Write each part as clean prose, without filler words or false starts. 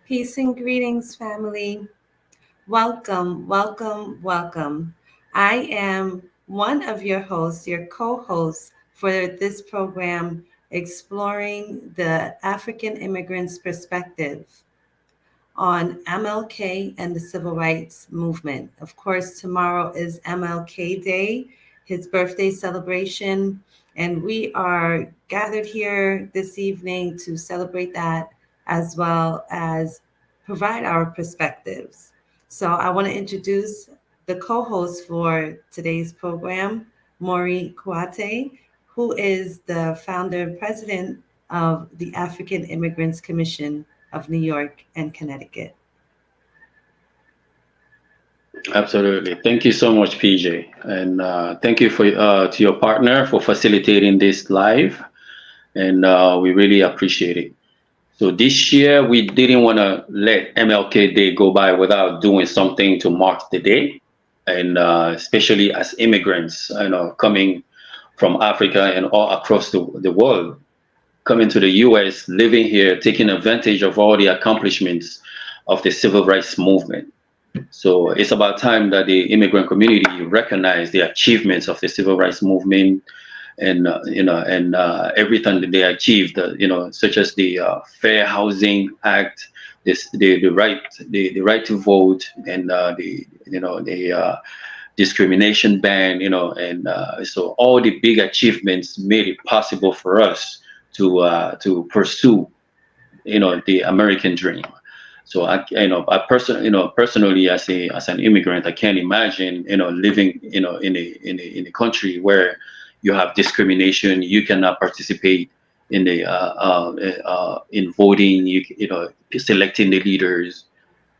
Peace and greetings, family. Welcome, welcome, welcome. I am one of your hosts, your co host for this program, exploring the African immigrants' perspective on MLK and the civil rights movement. Of course, tomorrow is MLK Day, his birthday celebration, and we are gathered here this evening to celebrate that as well as provide our perspectives. So I want to introduce the co-host for today's program, Maury Kouate, who is the founder and president of the African Immigrants Commission of New York and Connecticut. Absolutely. Thank you so much, PJ. And thank you for to your partner for facilitating this live. And we really appreciate it. So this year, we didn't want to let MLK Day go by without doing something to mark the day. And especially as immigrants, coming from Africa and all across the world, coming to the US, living here, taking advantage of all the accomplishments of the civil rights movement. So it's about time that the immigrant community recognize the achievements of the civil rights movement, and everything that they achieved, such as the Fair Housing Act, the right to vote, and the discrimination ban, and so all the big achievements made it possible for us to pursue, the American dream. So personally, as an immigrant, I can't imagine, living, in a country where you have discrimination. You cannot participate in the in voting. Selecting the leaders,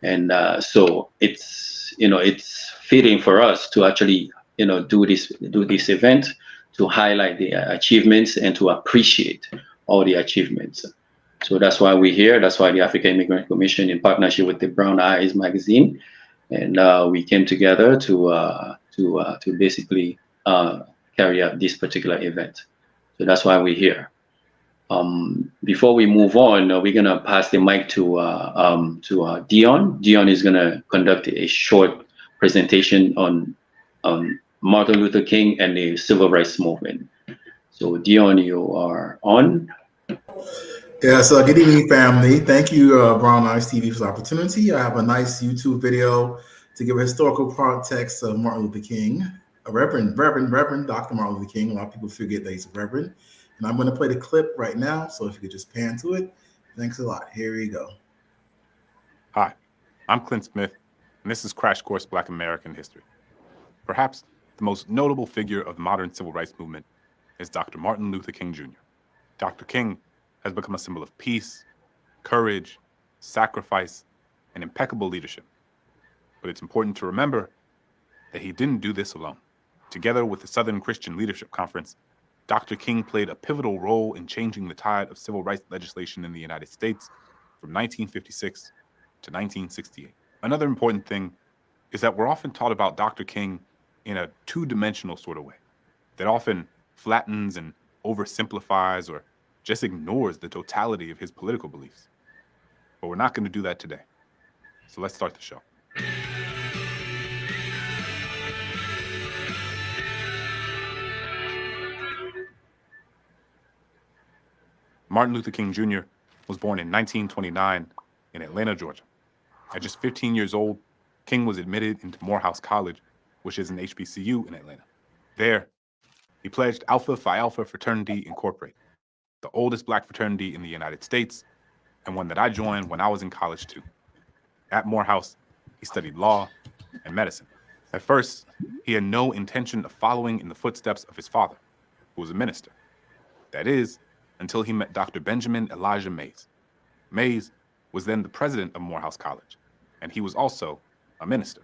and so it's fitting for us to actually, do this event to highlight the achievements and to appreciate all the achievements. So that's why we're here. That's why the African Immigrant Commission, in partnership with the Brown Eyez magazine, and we came together to basically carry out this particular event. So that's why we're here. Before we move on, we're gonna pass the mic to Dion. Dion is gonna conduct a short presentation on Martin Luther King and the civil rights movement. So Dion, you are on. Yeah, so good evening, family. Thank you, Brown Eyes TV, for the opportunity. I have a nice YouTube video to give a historical context of Martin Luther King, a Reverend Dr. Martin Luther King. A lot of people forget that he's a Reverend. And I'm going to play the clip right now, so if you could just pan to it. Thanks a lot. Here we go. Hi, I'm Clint Smith, and this is Crash Course Black American History. Perhaps the most notable figure of the modern civil rights movement is Dr. Martin Luther King Jr. Dr. King has become a symbol of peace, courage, sacrifice, and impeccable leadership. But it's important to remember that he didn't do this alone. Together with the Southern Christian Leadership Conference, Dr. King played a pivotal role in changing the tide of civil rights legislation in the United States from 1956 to 1968. Another important thing is that we're often taught about Dr. King in a two-dimensional sort of way that often flattens and oversimplifies or just ignores the totality of his political beliefs. But we're not going to do that today. So let's start the show. Martin Luther King Jr. was born in 1929 in Atlanta, Georgia. At just 15 years old, King was admitted into Morehouse College, which is an HBCU in Atlanta. There, he pledged Alpha Phi Alpha Fraternity Incorporated, the oldest Black fraternity in the United States, and one that I joined when I was in college too. At Morehouse, he studied law and medicine. At first, he had no intention of following in the footsteps of his father, who was a minister. That is, until he met Dr. Benjamin Elijah Mays. Mays was then the president of Morehouse College, and he was also a minister.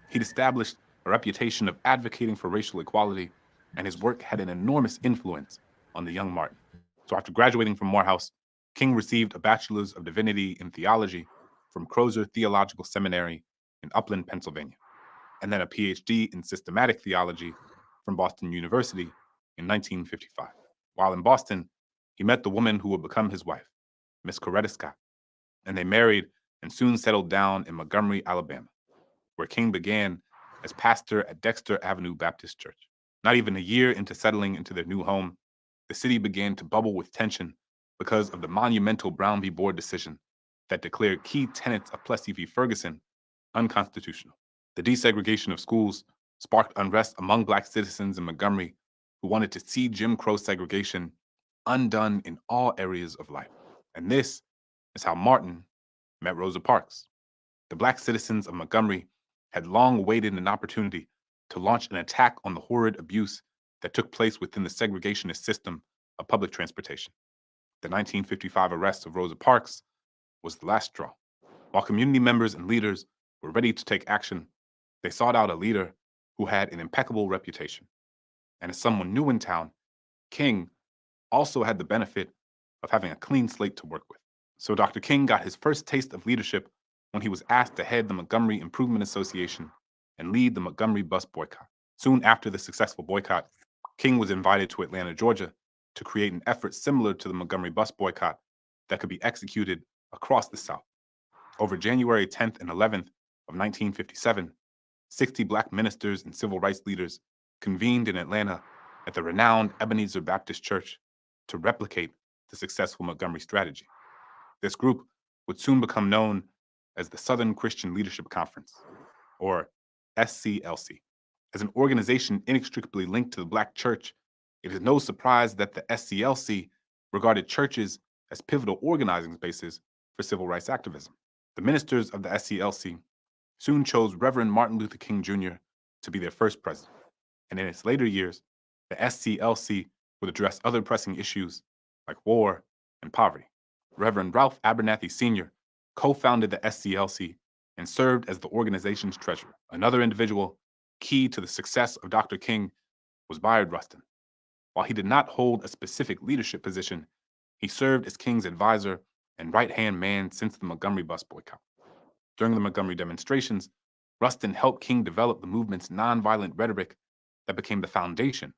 He'd established a reputation of advocating for racial equality, and his work had an enormous influence on the young Martin. So after graduating from Morehouse, King received a Bachelor's of Divinity in Theology from Crozer Theological Seminary in Upland, Pennsylvania, and then a PhD in Systematic Theology from Boston University in 1955. While in Boston, he met the woman who would become his wife, Miss Coretta Scott, and they married and soon settled down in Montgomery, Alabama, where King began as pastor at Dexter Avenue Baptist Church. Not even a year into settling into their new home, the city began to bubble with tension because of the monumental Brown v. Board decision that declared key tenets of Plessy v. Ferguson unconstitutional. The desegregation of schools sparked unrest among Black citizens in Montgomery who wanted to see Jim Crow segregation undone in all areas of life. And this is how Martin met Rosa Parks. The Black citizens of Montgomery had long awaited an opportunity to launch an attack on the horrid abuse that took place within the segregationist system of public transportation. The 1955 arrest of Rosa Parks was the last straw. While community members and leaders were ready to take action, they sought out a leader who had an impeccable reputation. And as someone new in town, King also had the benefit of having a clean slate to work with. So Dr. King got his first taste of leadership when he was asked to head the Montgomery Improvement Association and lead the Montgomery bus boycott. Soon after the successful boycott, King was invited to Atlanta, Georgia, to create an effort similar to the Montgomery bus boycott that could be executed across the South. Over January 10th and 11th of 1957, 60 Black ministers and civil rights leaders convened in Atlanta at the renowned Ebenezer Baptist Church to replicate the successful Montgomery strategy. This group would soon become known as the Southern Christian Leadership Conference, or SCLC. As an organization inextricably linked to the Black church, it is no surprise that the SCLC regarded churches as pivotal organizing spaces for civil rights activism. The ministers of the SCLC soon chose Reverend Martin Luther King Jr. to be their first president, and in its later years, the SCLC would address other pressing issues like war and poverty. Reverend Ralph Abernathy Sr. co-founded the SCLC and served as the organization's treasurer. Another individual key to the success of Dr. King was Bayard Rustin. While he did not hold a specific leadership position, he served as King's advisor and right-hand man since the Montgomery bus boycott. During the Montgomery demonstrations, Rustin helped King develop the movement's nonviolent rhetoric that became the foundation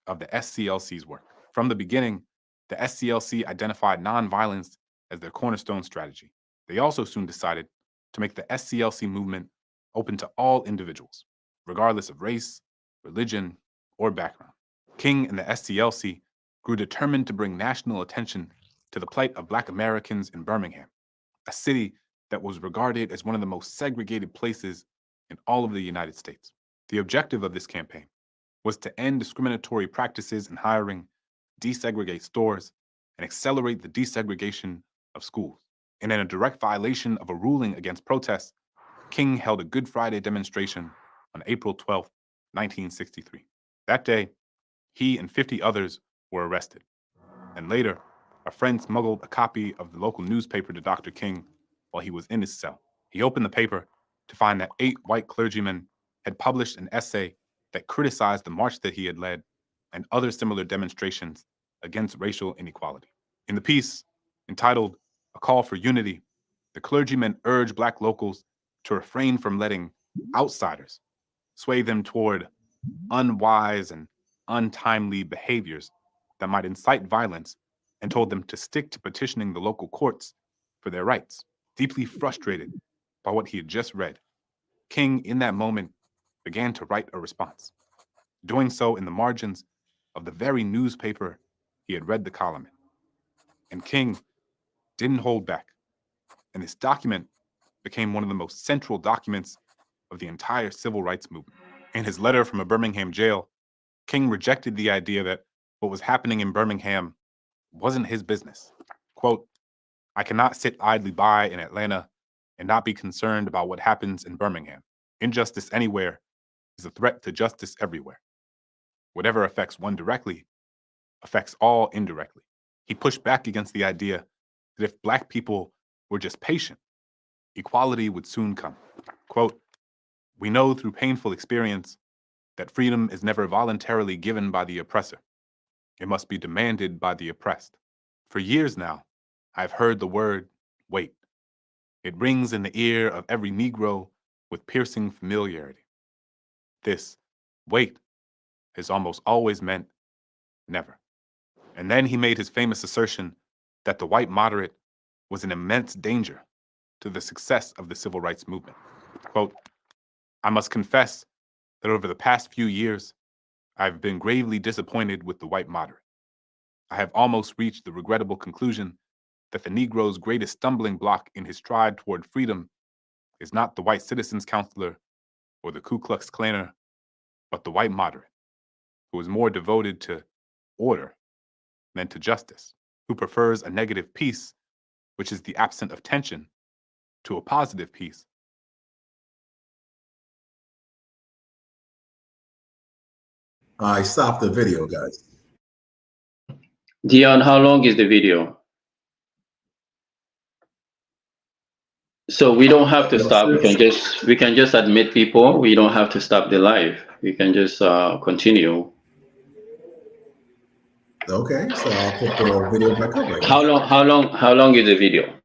of the SCLC's work. From the beginning, the SCLC identified nonviolence as their cornerstone strategy. They also soon decided to make the SCLC movement open to all individuals, regardless of race, religion, or background. King and the SCLC grew determined to bring national attention to the plight of Black Americans in Birmingham, a city that was regarded as one of the most segregated places in all of the United States. The objective of this campaign was to end discriminatory practices in hiring, desegregate stores, and accelerate the desegregation of schools. And in a direct violation of a ruling against protests, King held a Good Friday demonstration on April 12, 1963. That day, he and 50 others were arrested. And later, a friend smuggled a copy of the local newspaper to Dr. King while he was in his cell. He opened the paper to find that 8 white clergymen had published an essay that criticized the march that he had led and other similar demonstrations against racial inequality. In the piece, entitled "A Call for Unity," the clergymen urged Black locals to refrain from letting outsiders sway them toward unwise and untimely behaviors that might incite violence, and told them to stick to petitioning the local courts for their rights. Deeply frustrated by what he had just read, King, in that moment, began to write a response, doing so in the margins of the very newspaper he had read the column in. And King didn't hold back, and this document became one of the most central documents of the entire civil rights movement. In his letter from a Birmingham jail, King rejected the idea that what was happening in Birmingham wasn't his business. Quote, "I cannot sit idly by in Atlanta and not be concerned about what happens in Birmingham. Injustice anywhere is a threat to justice everywhere. Whatever affects one directly affects all indirectly." He pushed back against the idea that if Black people were just patient, equality would soon come. Quote, "We know through painful experience that freedom is never voluntarily given by the oppressor. It must be demanded by the oppressed. For years now, I've heard the word wait. It rings in the ear of every Negro with piercing familiarity. This wait has almost always meant never." And then he made his famous assertion that the white moderate was in immense danger to the success of the civil rights movement. Quote, "I must confess that over the past few years, I've been gravely disappointed with the white moderate. I have almost reached the regrettable conclusion that the Negro's greatest stumbling block in his stride toward freedom is not the white citizens' counselor or the Ku Klux Klaner, but the white moderate, who is more devoted to order than to justice, who prefers a negative peace, which is the absence of tension, to a positive peace." I stopped the video, guys. Dion, how long is the video? So we don't have to stop. We can just admit people. We don't have to stop the live. We can just continue. Okay, so I'll put the video back up right now. How long is the video?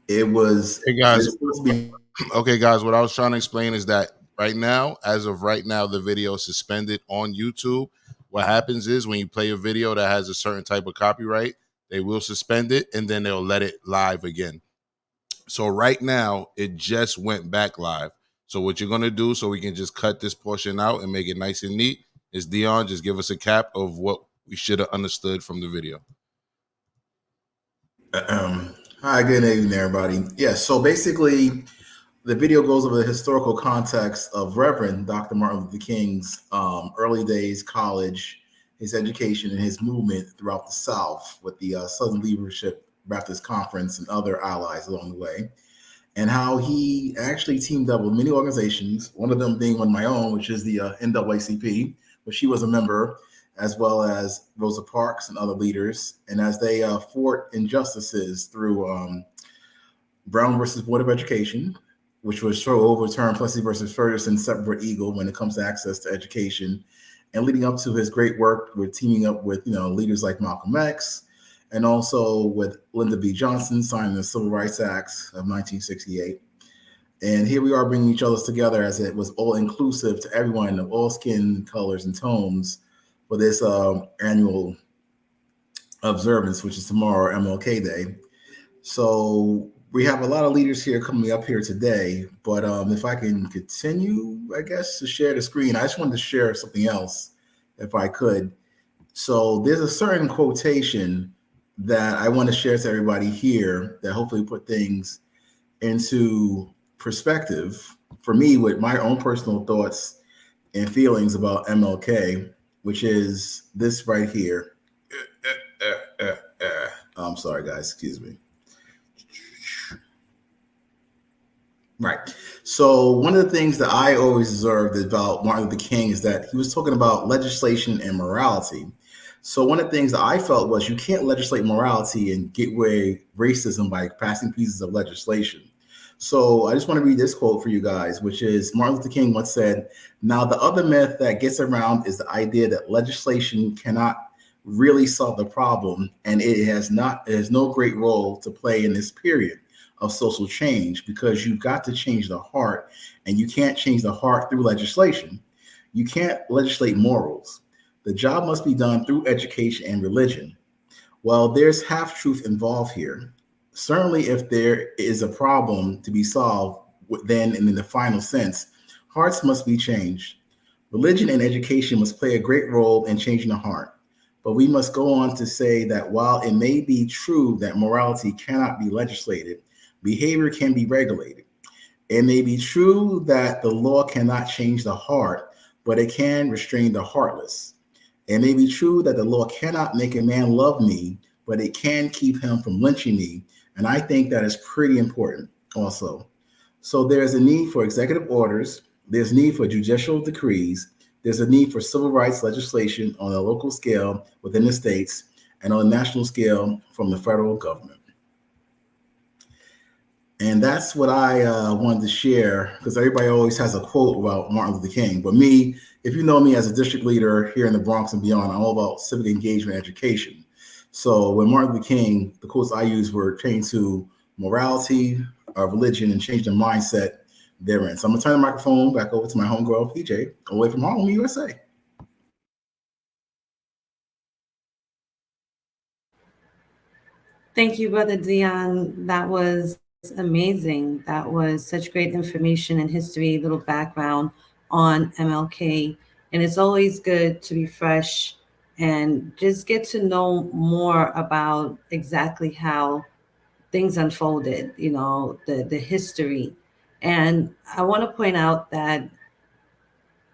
It was. Hey guys, it's supposed to be. okay, guys. What I was trying to explain is that right now, as of right now, the video is suspended on YouTube. What happens is when you play a video that has a certain type of copyright, they will suspend it and then they'll let it live again. So right now, it just went back live. So what you're gonna do, so we can just cut this portion out and make it nice and neat, is Dion just give us a cap of what we should have understood from the video. Hi, good evening, everybody. Yeah, so basically, the video goes over the historical context of Reverend Dr. Martin Luther King's early days, college, his education, and his movement throughout the South with the Southern Leadership Baptist Conference and other allies along the way, and how he actually teamed up with many organizations, one of them being one of my own, which is the NAACP, which she was a member, as well as Rosa Parks and other leaders. And as they fought injustices through Brown versus Board of Education, which was to overturn Plessy versus Ferguson separate eagle when it comes to access to education, and leading up to his great work with teaming up with leaders like Malcolm X, and also with Lyndon B. Johnson signing the Civil Rights Acts of 1968. And here we are bringing each other together as it was all inclusive to everyone of all skin colors and tones for this annual observance, which is tomorrow, MLK Day. So we have a lot of leaders here coming up here today, but if I can continue, I guess, to share the screen, I just wanted to share something else, if I could. So there's a certain quotation that I want to share to everybody here that hopefully put things into perspective for me with my own personal thoughts and feelings about MLK, which is this right here. I'm sorry, guys, excuse me. Right. So one of the things that I always observed about Martin Luther King is that he was talking about legislation and morality. So one of the things that I felt was you can't legislate morality and get away racism by passing pieces of legislation. So I just want to read this quote for you guys, which is Martin Luther King once said, "Now the other myth that gets around is the idea that legislation cannot really solve the problem, and it has no great role to play in this period of social change, because you've got to change the heart, and you can't change the heart through legislation. You can't legislate morals. The job must be done through education and religion." Well, there's half truth involved here. Certainly, if there is a problem to be solved, then in the final sense, hearts must be changed. Religion and education must play a great role in changing the heart. But we must go on to say that while it may be true that morality cannot be legislated, behavior can be regulated. It may be true that the law cannot change the heart, but it can restrain the heartless. It may be true that the law cannot make a man love me, but it can keep him from lynching me. And I think that is pretty important also. So there's a need for executive orders. There's need for judicial decrees. There's a need for civil rights legislation on a local scale within the states and on a national scale from the federal government. And that's what I wanted to share, because everybody always has a quote about Martin Luther King. But me, if you know me as a district leader here in the Bronx and beyond, I'm all about civic engagement education. So when Martin Luther King, the quotes I used were changed to morality, religion, and change the mindset therein. So I'm gonna turn the microphone back over to my homegirl, PJ, away from Harlem, USA. Thank you, Brother Dion. That was amazing. That was such great information and history, little background on MLK. And it's always good to be fresh and just get to know more about exactly how things unfolded, the history. And I want to point out that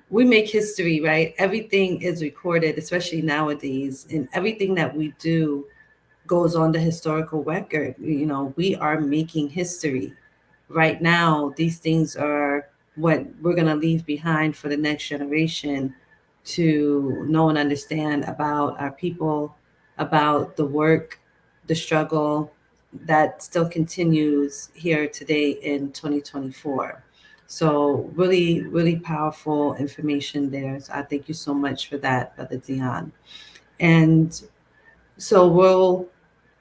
we make history, right? Everything is recorded, especially nowadays, and everything that we do goes on the historical record. We are making history right now. These things are what we're going to leave behind for the next generation to know and understand about our people, about the work, the struggle that still continues here today in 2024. So really, really powerful information there. So I thank you so much for that, Brother Dion. And so we'll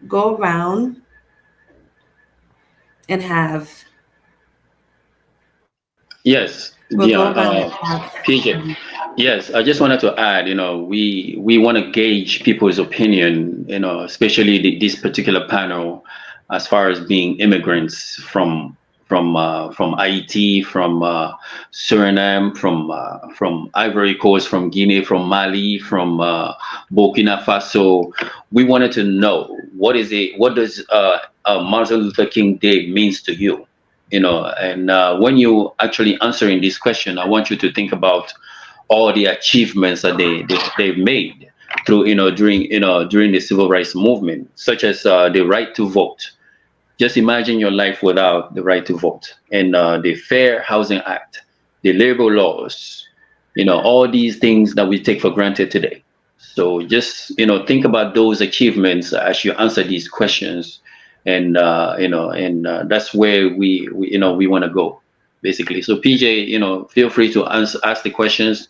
go around and have Yes, we'll go Dion, around and have PJ. Yes, I just wanted to add, we want to gauge people's opinion, especially this particular panel, as far as being immigrants from Haiti, from Suriname, from Ivory Coast, from Guinea, from Mali, from Burkina Faso. We wanted to know what does Martin Luther King Day means to you, and when you actually answering this question, I want you to think about all the achievements that they've made through during the civil rights movement, such as the right to vote. Just imagine your life without the right to vote, and the Fair Housing Act, the labor laws, all these things that we take for granted today. So just think about those achievements as you answer these questions, and that's where we want to go, basically. So PJ, feel free to ask the questions,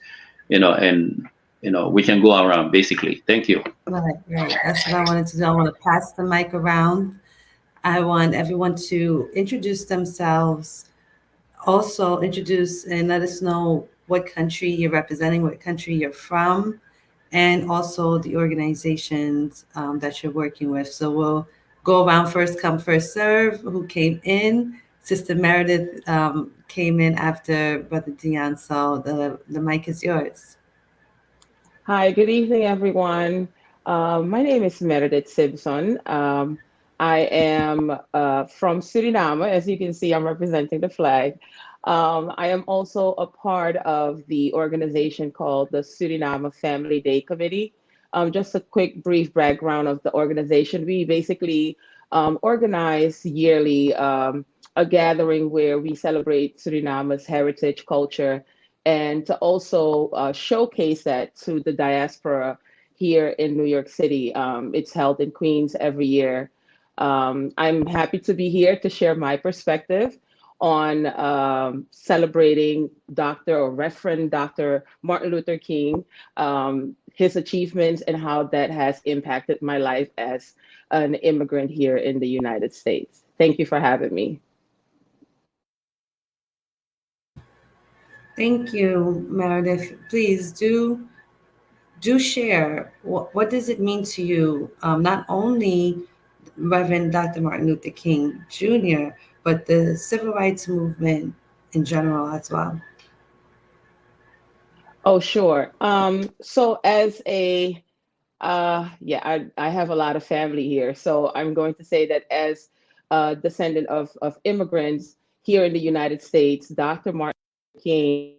and we can go around, basically. Thank you. right, right. That's what I wanted to do. I want to pass the mic around. I want everyone to introduce themselves, also introduce and let us know what country you're representing, what country you're from, and also the organizations that you're working with. So we'll go around, first come, first serve. Who came in? Sister Meredith came in after Brother Dion, so the mic is yours. Hi, good evening, everyone. My name is Meredith Simpson. I am from Suriname. As you can see, I'm representing the flag. I am also a part of the organization called the Suriname Family Day Committee. Just a quick, brief background of the organization. We basically organize yearly a gathering where we celebrate Suriname's heritage, culture, and to also showcase that to the diaspora here in New York City. It's held in Queens every year. I'm happy to be here to share my perspective on celebrating Dr. or Reverend Dr. Martin Luther King, his achievements, and how that has impacted my life as an immigrant here in the United States. Thank you for having me. Thank you, Meredith. Please do share what does it mean to you, not only Reverend Dr. Martin Luther King Jr., but the civil rights movement in general as well. Oh, sure. So as a yeah, I have a lot of family here. So I'm going to say that as a descendant of immigrants here in the United States, Dr. Martin King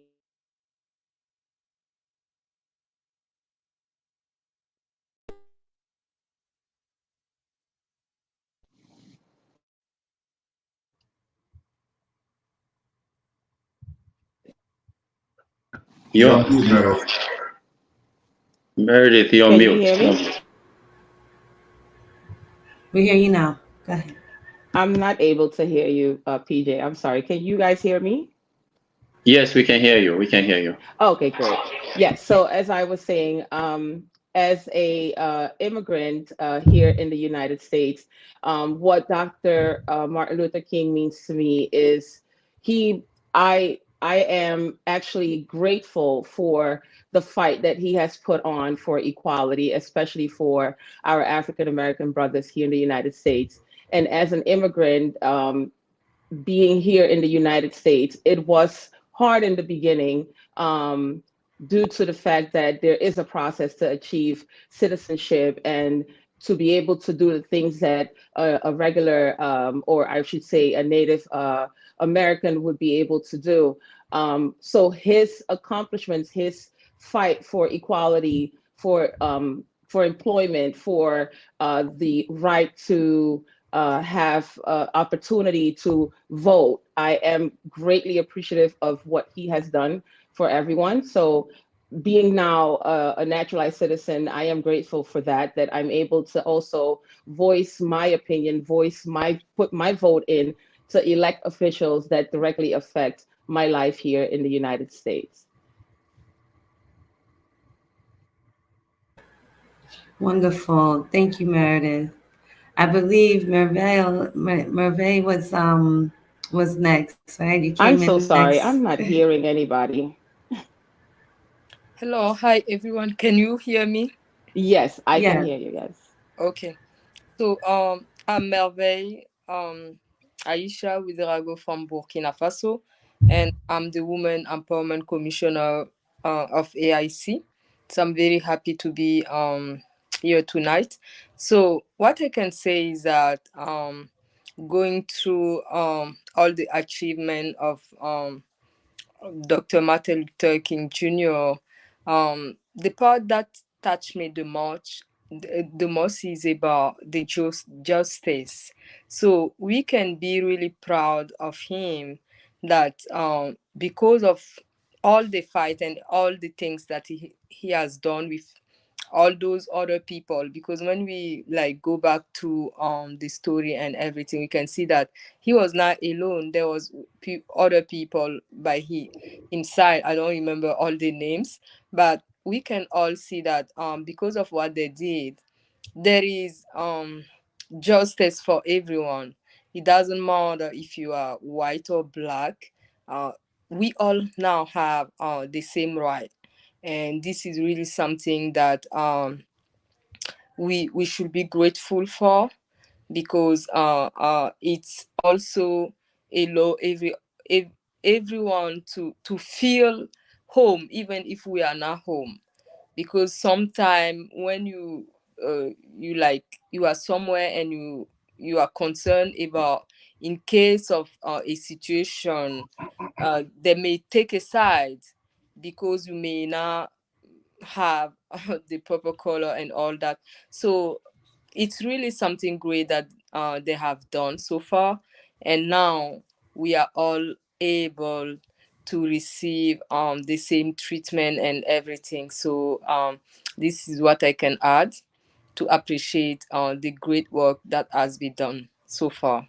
You're You're on mute, Meredith. Meredith, you're can you mute. hear You're me? mute. We hear you now. Go ahead. I'm not able to hear you, PJ. I'm sorry. Can you guys hear me? Yes, we can hear you. We can hear you. Okay, great. Yes. So as I was saying, as a immigrant here in the United States, what Dr. Martin Luther King means to me is he, I am actually grateful for the fight that he has put on for equality, especially for our African American brothers here in the United States. And as an immigrant, being here in the United States. It was hard in the beginning, due to the fact that there is a process to achieve citizenship and to be able to do the things that a regular, or I should say, a Native American would be able to do. So his accomplishments, his fight for equality, for employment, for the right to have opportunity to vote. I am greatly appreciative of what he has done for everyone. So being now a naturalized citizen, I am grateful for that, that I'm able to also voice my opinion, put my vote in to elect officials that directly affect my life here in the United States. Wonderful. Thank you, Meredith. I believe Merveille was next, right? You came I'm in so next. sorry. I'm not hearing anybody. Hello, hi everyone. Can you hear me? Yes, I Yeah. can hear you guys. Okay. So I'm Merveille Aisha Widerago from Burkina Faso, and I'm the Women Empowerment Commissioner of AIC. So I'm very happy to be here tonight. So what I can say is that going through all the achievement of Dr. Martin Luther King Jr., the part that touched me the most is about the justice. So we can be really proud of him that because of all the fight and all the things that he has done with all those other people, because when we like go back to the story and everything, we can see that he was not alone. There was other people by inside. I don't remember all the names, but we can all see that because of what they did, there is justice for everyone. It doesn't matter if you are white or black. uh, we all now have the same right, and this is really something that we should be grateful for, because it's also allow everyone to feel home, even if we are not home. Because sometimes when you like you are somewhere and you are concerned about, in case of a situation, they may take a side because you may not have the proper color and all that. So it's really something great that they have done so far, and now we are all able to receive the same treatment and everything. So this is what I can add to appreciate the great work that has been done so far.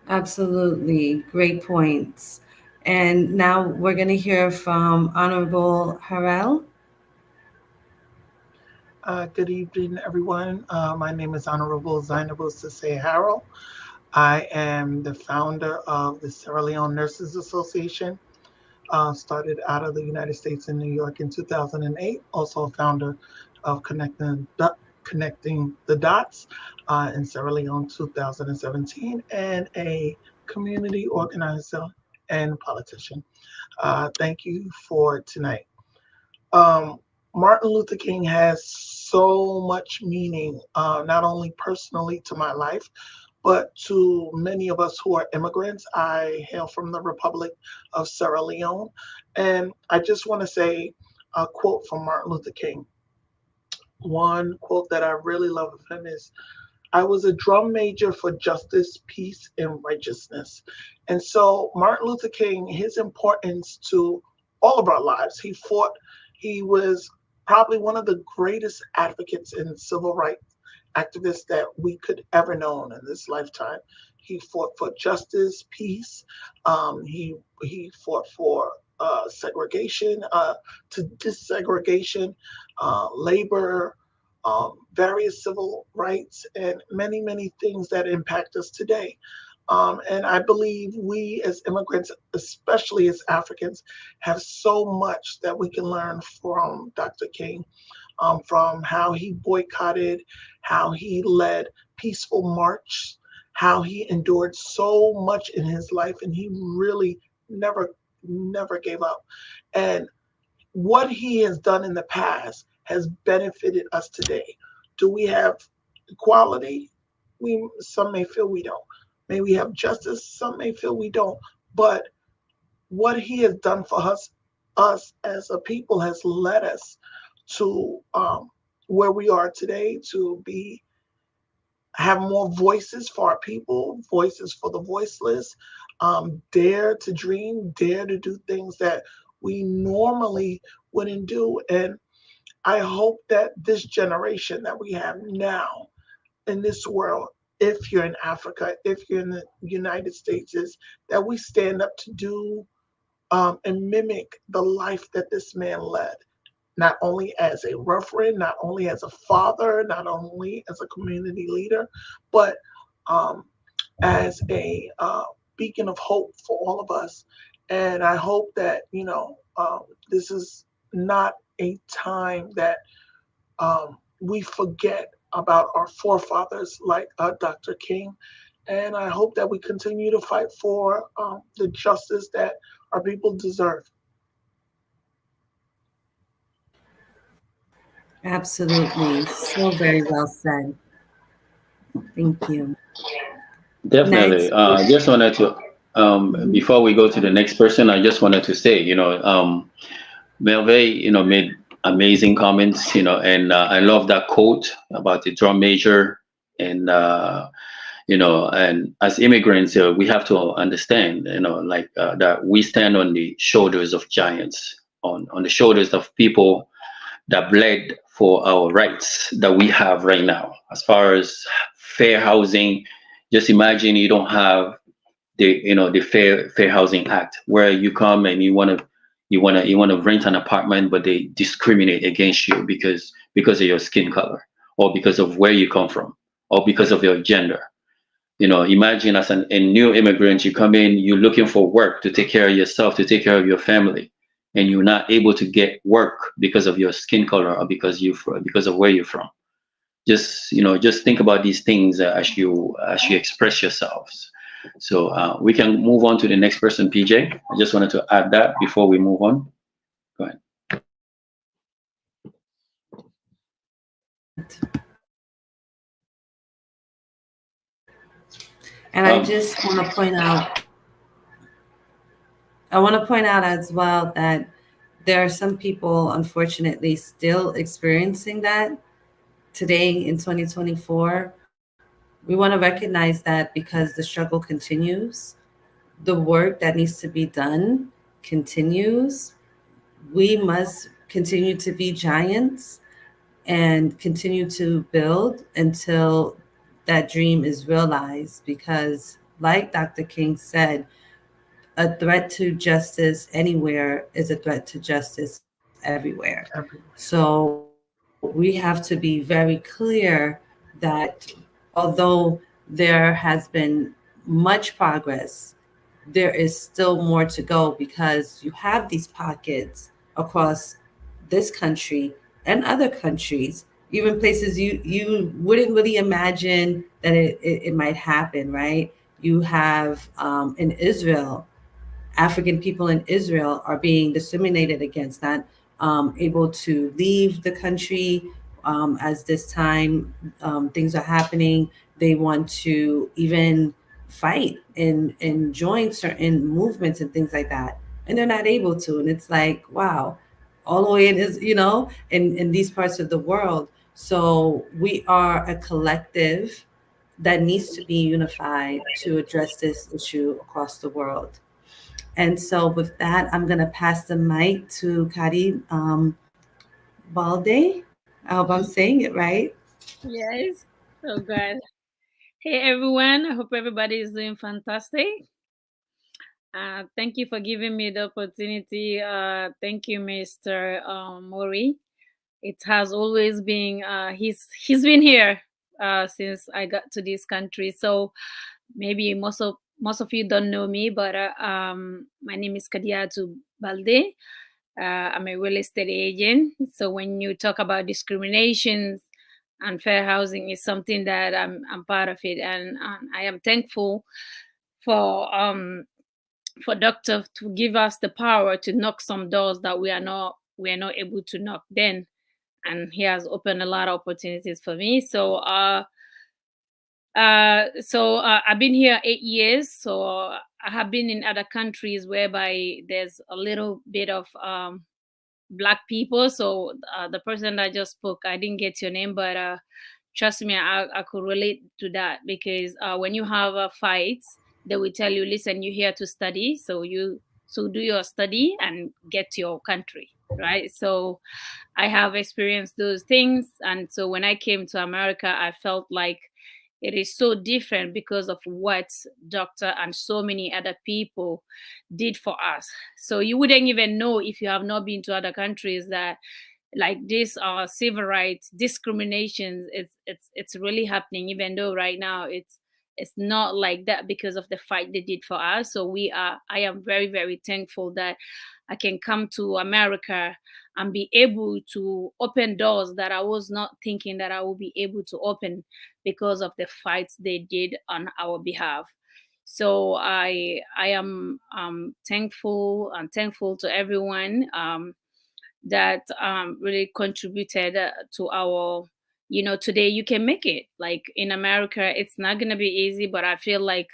Absolutely. Great points. And now we're going to hear from Honorable Harrell. Good evening, everyone. My name is Honorable Zainabou Sase Harrell. I am the founder of the Sierra Leone Nurses Association. Started out of the United States in New York in 2008. Also a founder of Connecting the Dots in Sierra Leone 2017, and a community organizer and politician. Thank you for tonight. Um, Martin Luther King has so much meaning, not only personally to my life, but to many of us who are immigrants. I hail from the Republic of Sierra Leone. And I just want to say a quote from Martin Luther King. One quote that I really love of him is, I was a drum major for justice, peace, and righteousness. And so Martin Luther King, his importance to all of our lives, he was probably one of the greatest advocates and civil rights activists that we could ever know in this lifetime. He fought for justice, peace. He fought for segregation, to desegregation, labor, various civil rights, and many, many things that impact us today. And I believe we as immigrants, especially as Africans, have so much that we can learn from Dr. King, from how he boycotted, how he led peaceful march, how he endured so much in his life, and he really never gave up. And what he has done in the past has benefited us today. Do we have equality? Some may feel we don't. May we have justice? Some may feel we don't. But what he has done for us as a people has led us to where we are today, to have more voices for our people, voices for the voiceless, dare to dream, dare to do things that we normally wouldn't do. And I hope that this generation that we have now in this world, if you're in Africa, if you're in the United States, is that we stand up to do and mimic the life that this man led, not only as a reverend, not only as a father, not only as a community leader, but um, as a beacon of hope for all of us. And I hope that, this is not a time that we forget about our forefathers like Dr. King. And I hope that we continue to fight for the justice that our people deserve. Absolutely. So very well said. Thank you. Definitely. Next. Just wanted to, Mhm. before we go to the next person, I just wanted to say, Melve, made amazing comments, and I love that quote about the drum major. And, and as immigrants, we have to understand, that we stand on the shoulders of giants, on the shoulders of people that bled for our rights that we have right now. As far as fair housing, just imagine you don't have the Fair Housing Act, where you come and you want to rent an apartment, but they discriminate against you because of your skin color, or because of where you come from, or because of your gender. Imagine as a new immigrant, you come in, you're looking for work to take care of yourself, to take care of your family, and you're not able to get work because of your skin color, or because of where you're from. Just think about these things as you express yourselves. So we can move on to the next person, PJ. I just wanted to add that before we move on. Go ahead. And I just want to point out, as well that there are some people, unfortunately, still experiencing that today in 2024. We want to recognize that because the struggle continues, the work that needs to be done continues. We must continue to be giants and continue to build until that dream is realized. Because, like Dr. King said, a threat to justice anywhere is a threat to justice everywhere. So we have to be very clear that although there has been much progress, there is still more to go, because you have these pockets across this country and other countries, even places you wouldn't really imagine that it might happen, right? You have in Israel, African people in Israel are being discriminated against, not able to leave the country as this time things are happening. They want to even fight and join certain movements and things like that, and they're not able to. And it's like, wow, all the way in these parts of the world. So we are a collective that needs to be unified to address this issue across the world. And so, with that, I'm going to pass the mic to Kari Balde. I hope I'm saying it right. Yes. Oh God. Hey everyone. I hope everybody is doing fantastic. Thank you for giving me the opportunity. Thank you, Mr. Mori. It has always been he's been here since I got to this country. So maybe most of you don't know me, but my name is Kadiatu Balde. I'm a real estate agent. So when you talk about discriminations, and fair housing is something that I'm part of it, and I am thankful for doctor to give us the power to knock some doors that we are not able to knock then, and he has opened a lot of opportunities for me. So I've been here 8 years. So I have been in other countries whereby there's a little bit of Black people. So the person that just spoke, I didn't get your name, but trust me, I could relate to that, because when you have fights, they will tell you, listen, you're here to study, so do your study and get to your country, right? So I have experienced those things, and so when I came to America, I felt like it is so different because of what doctor and so many other people did for us. So you wouldn't even know, if you have not been to other countries, that like this civil rights discrimination, it's really happening, even though right now it's not like that because of the fight they did for us. So I am very, very thankful that I can come to America and be able to open doors that I was not thinking that I will be able to open because of the fights they did on our behalf. So I am thankful to everyone that really contributed to our, today you can make it. Like in America, it's not gonna be easy, but I feel like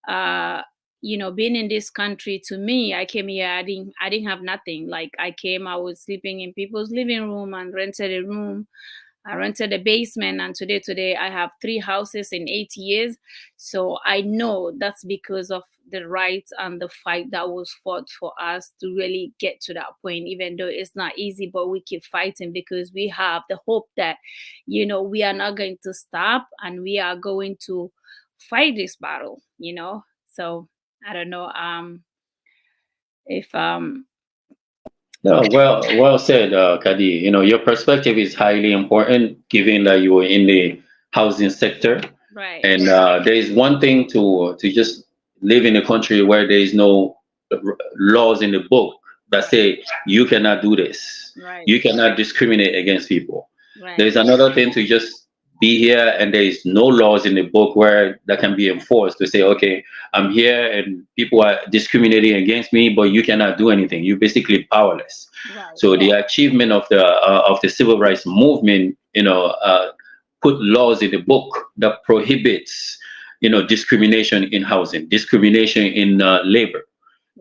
uh being in this country, to me, I came here, I didn't have nothing. Like I came, I was sleeping in people's living room and rented a room. I rented a basement, and today I have 3 houses in 8 years. So I know that's because of the right and the fight that was fought for us to really get to that point. Even though it's not easy, but we keep fighting because we have the hope that, we are not going to stop, and we are going to fight this battle. So I don't know if No, well said, Kadi. Your perspective is highly important, given that you were in the housing sector. right, And there is one thing to just live in a country where there is no laws in the book that say you cannot do this, right, you cannot discriminate against people. There right, is another thing to just be here and there is no laws in the book where that can be enforced to say, okay, I'm here and people are discriminating against me, but you cannot do anything. You're basically powerless. right, So the achievement of the civil rights movement, put laws in the book that prohibits, discrimination in housing, discrimination in labor,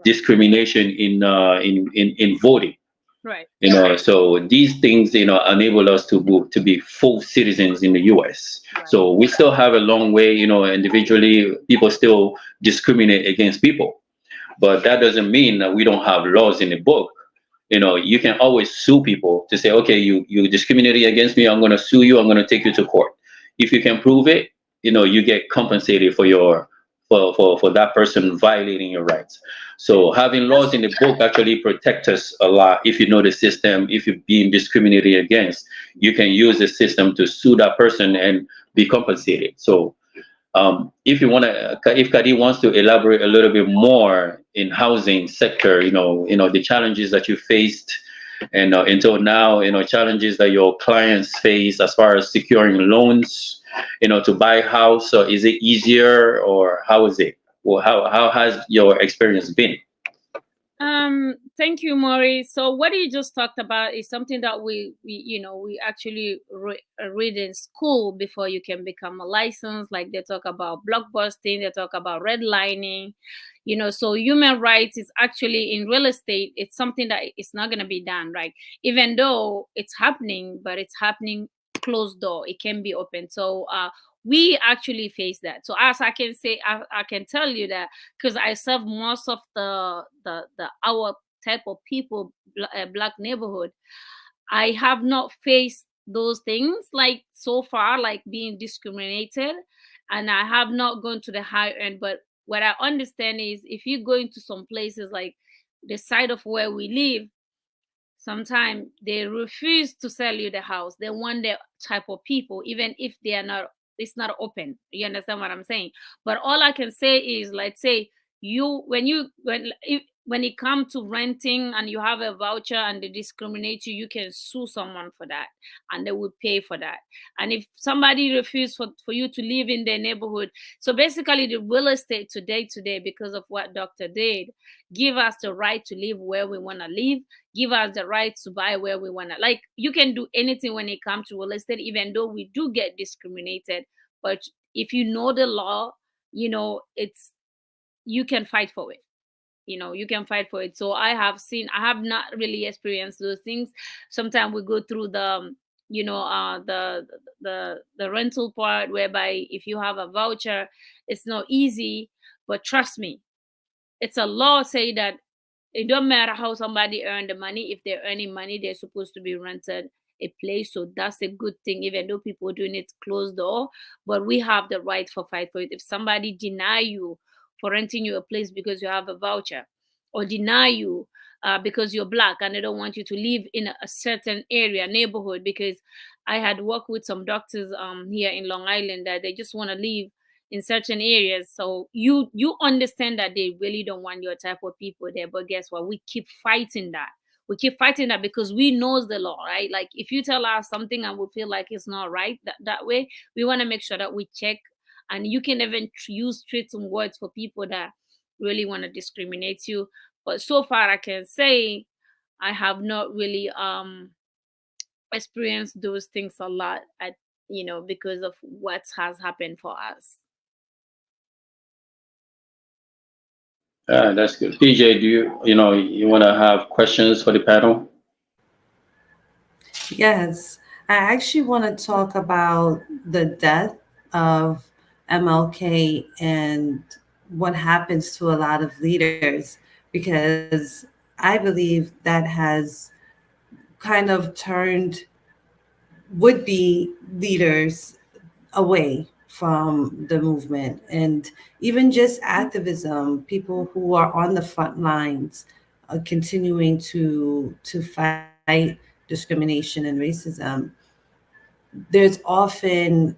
discrimination in voting. right, So these things, enable us to be full citizens in the U.S. right, So we still have a long way. Individually, people still discriminate against people, but that doesn't mean that we don't have laws in the book. You can always sue people to say, okay, you discriminated against me, I'm going to sue you, I'm going to take you to court. If you can prove it, you get compensated for for that person violating your rights. So having laws in the book actually protect us a lot. If you know the system, if you're being discriminated against, you can use the system to sue that person and be compensated. So if you want to, if Kadi wants to elaborate a little bit more in housing sector, the challenges that you faced, and until now, challenges that your clients face as far as securing loans, to buy a house. So is it easier, or how is it? Well, how has your experience been? Thank you, Maury. So what you just talked about is something that we actually read in school before you can become a license. Like they talk about blockbusting, they talk about redlining. So human rights is actually in real estate. It's something that it's not going to be done, right? Even though it's happening, but it's happening closed door. It can be open. So we actually face that. So as I can say, I can tell you that because I serve most of the our type of people, Black neighborhood. I have not faced those things like so far, like being discriminated, and I have not gone to the higher end. But what I understand is if you go into some places like the side of where we live, sometimes they refuse to sell you the house. They want the type of people, even if they are not, it's not open. You understand what I'm saying? But all I can say is, let's say you when when it comes to renting and you have a voucher and they discriminate you, you can sue someone for that and they will pay for that. And if somebody refuses for you to live in their neighborhood, so basically the real estate today, because of what doctor did, give us the right to live where we want to live, give us the right to buy where we want to. Like, you can do anything when it comes to real estate, even though we do get discriminated. But if you know the law, it's, you can fight for it. You can fight for it. So I have not really experienced those things. Sometimes we go through the the rental part, whereby if you have a voucher, it's not easy. But trust me, it's a law say that it don't matter how somebody earned the money. If they're earning money, they're supposed to be rented a place. So that's a good thing, even though people doing it closed door. But we have the right for fight for it. If somebody deny you for renting you a place because you have a voucher, or deny you because you're black and they don't want you to live in a certain area, neighborhood, because I had worked with some doctors here in Long Island that they just want to live in certain areas. So you understand that they really don't want your type of people there. But guess what? We keep fighting that. We keep fighting that because we knows the law, right? Like, if you tell us something and we feel like it's not right that way, we want to make sure that we check. And you can even use threatening words for people that really want to discriminate you. But so far I can say I have not really experienced those things a lot because of what has happened for us. That's good. PJ, do you want to have questions for the panel? Yes, I actually want to talk about the death of MLK and what happens to a lot of leaders, because I believe that has kind of turned would be leaders away from the movement, and even just activism, people who are on the front lines, continuing to fight discrimination and racism. There's often,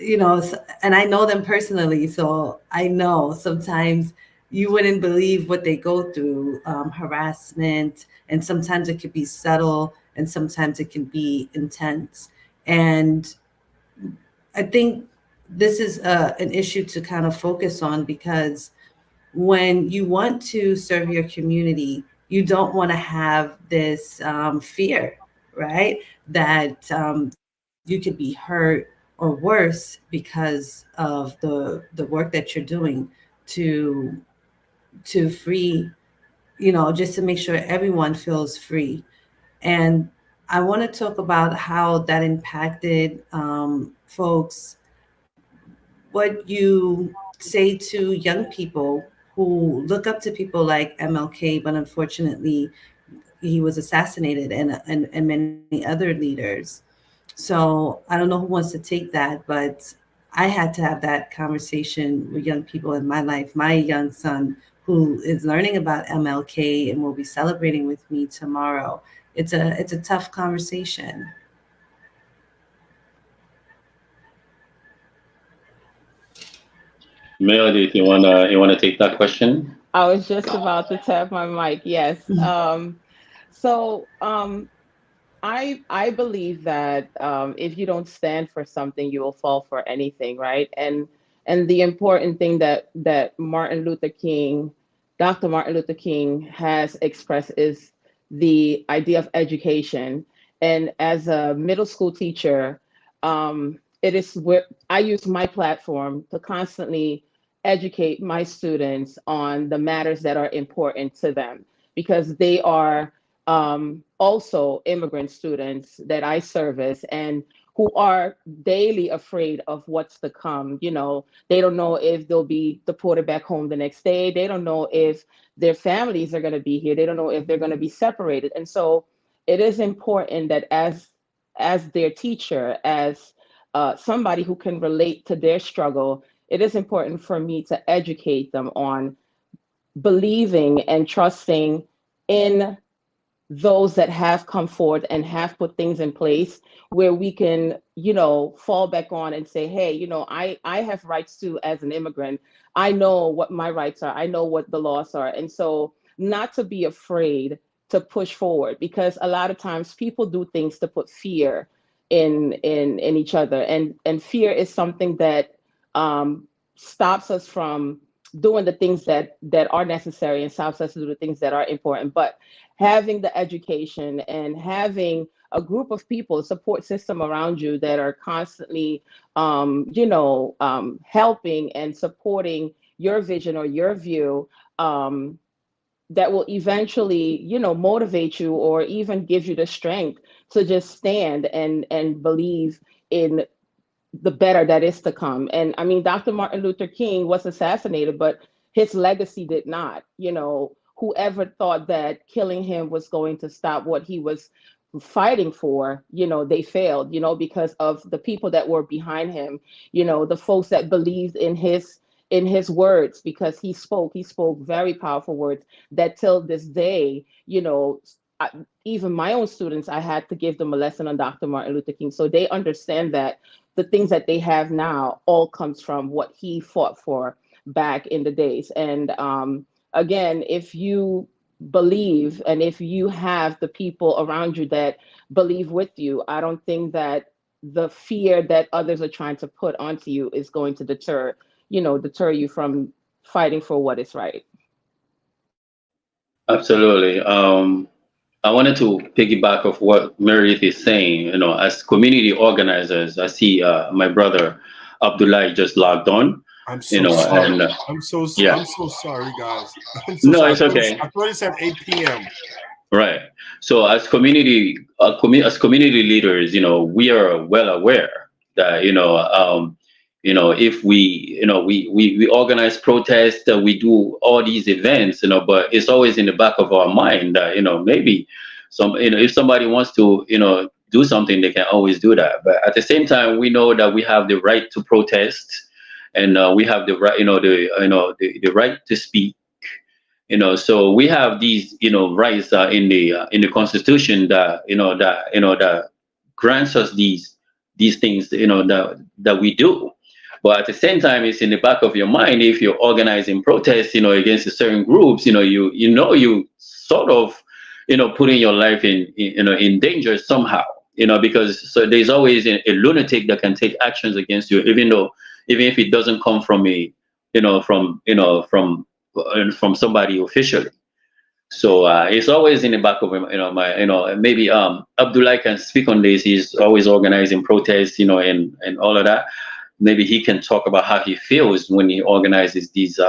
and I know them personally, so I know sometimes you wouldn't believe what they go through, harassment, and sometimes it could be subtle, and sometimes it can be intense. And I think this is an issue to kind of focus on, because when you want to serve your community, you don't want to have this fear, right? That you could be hurt or worse because of the work that you're doing to free, just to make sure everyone feels free. And I want to talk about how that impacted folks, what you say to young people who look up to people like MLK, but unfortunately he was assassinated, and many other leaders. So I don't know who wants to take that, but I had to have that conversation with young people in my life. My young son, who is learning about MLK and will be celebrating with me tomorrow. It's a tough conversation. Melody, you wanna take that question? I was just about to tap my mic. Yes. So I believe that if you don't stand for something, you will fall for anything, right? And the important thing that Dr. Martin Luther King has expressed is the idea of education. And as a middle school teacher, it is where I use my platform to constantly educate my students on the matters that are important to them, because they are also immigrant students that I service, and who are daily afraid of what's to come. They don't know if they'll be deported back home the next day. They don't know if their families are going to be here. They don't know if they're going to be separated. And so it is important that as their teacher, as somebody who can relate to their struggle, it is important for me to educate them on believing and trusting in those that have come forward and have put things in place where we can, fall back on and say, hey, I have rights too as an immigrant. I know what my rights are. I know what the laws are. And so not to be afraid to push forward, because a lot of times people do things to put fear in each other. And fear is something that stops us from doing the things that are necessary and stops us to do the things that are important. But having the education and having a group of people, a support system around you that are constantly, helping and supporting your vision or your view, that will eventually, motivate you or even give you the strength to just stand and believe in the better that is to come. And I mean, Dr. Martin Luther King was assassinated, but his legacy did not. Whoever thought that killing him was going to stop what he was fighting for, they failed, because of the people that were behind him, the folks that believed in his words, because he spoke very powerful words that till this day, even my own students, I had to give them a lesson on Dr. Martin Luther King. So they understand that the things that they have now all comes from what he fought for back in the days. And again, if you believe and if you have the people around you that believe with you, I don't think that the fear that others are trying to put onto you is going to deter you from fighting for what is right. Absolutely. I wanted to piggyback of what Meredith is saying. As community organizers, I see my brother Abdullah just logged on. I'm so sorry. And I'm so sorry, guys. I'm so no, sorry. it's okay. I thought it said 8 p.m. Right. So as as community leaders, we are well aware that if we organize protests, we do all these events, but it's always in the back of our mind that maybe if somebody wants to do something, they can always do that. But at the same time, we know that we have the right to protest, and we have the right, the right to speak. So we have these rights in the Constitution that grants us these things that we do. But at the same time, it's in the back of your mind. If you're organizing protests against certain groups, you sort of putting your life in danger somehow, because so there's always a lunatic that can take actions against you, even if it doesn't come from from somebody officially. So it's always in the back of my maybe Abdullah can speak on this. He's always organizing protests, and all of that. Maybe he can talk about how he feels when he organizes these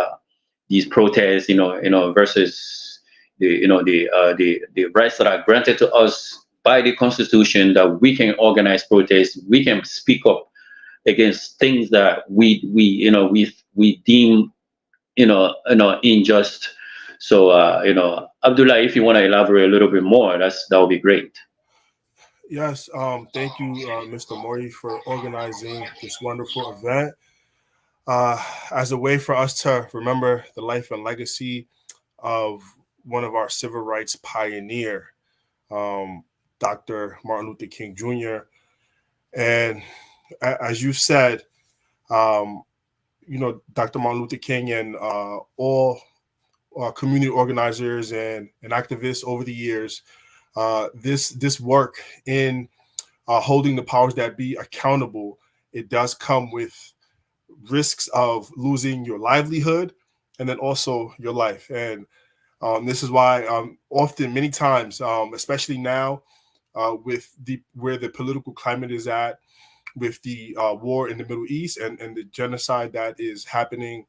protests, versus the rights that are granted to us by the Constitution, that we can organize protests, we can speak up against things that we deem unjust. So Abdullah, if you want to elaborate a little bit more, that would be great. Yes, thank you, Mr. Mori, for organizing this wonderful event as a way for us to remember the life and legacy of one of our civil rights pioneer, Dr. Martin Luther King Jr. And as you said, Dr. Martin Luther King and all community organizers and activists over the years, this work in holding the powers that be accountable, it does come with risks of losing your livelihood and then also your life. And this is why often, many times, especially now, with where the political climate is at, with the war in the Middle East and the genocide that is happening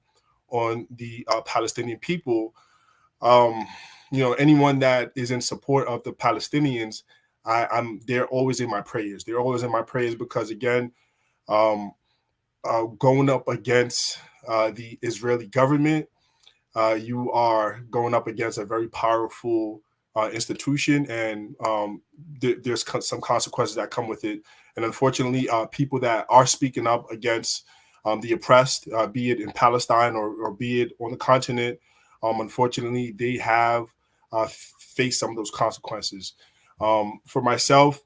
on the Palestinian people, anyone that is in support of the Palestinians, they're always in my prayers. They're always in my prayers because, again, going up against the Israeli government, you are going up against a very powerful institution, and there's some consequences that come with it. And unfortunately, people that are speaking up against the oppressed, be it in Palestine or be it on the continent, unfortunately, they have face some of those consequences. For myself,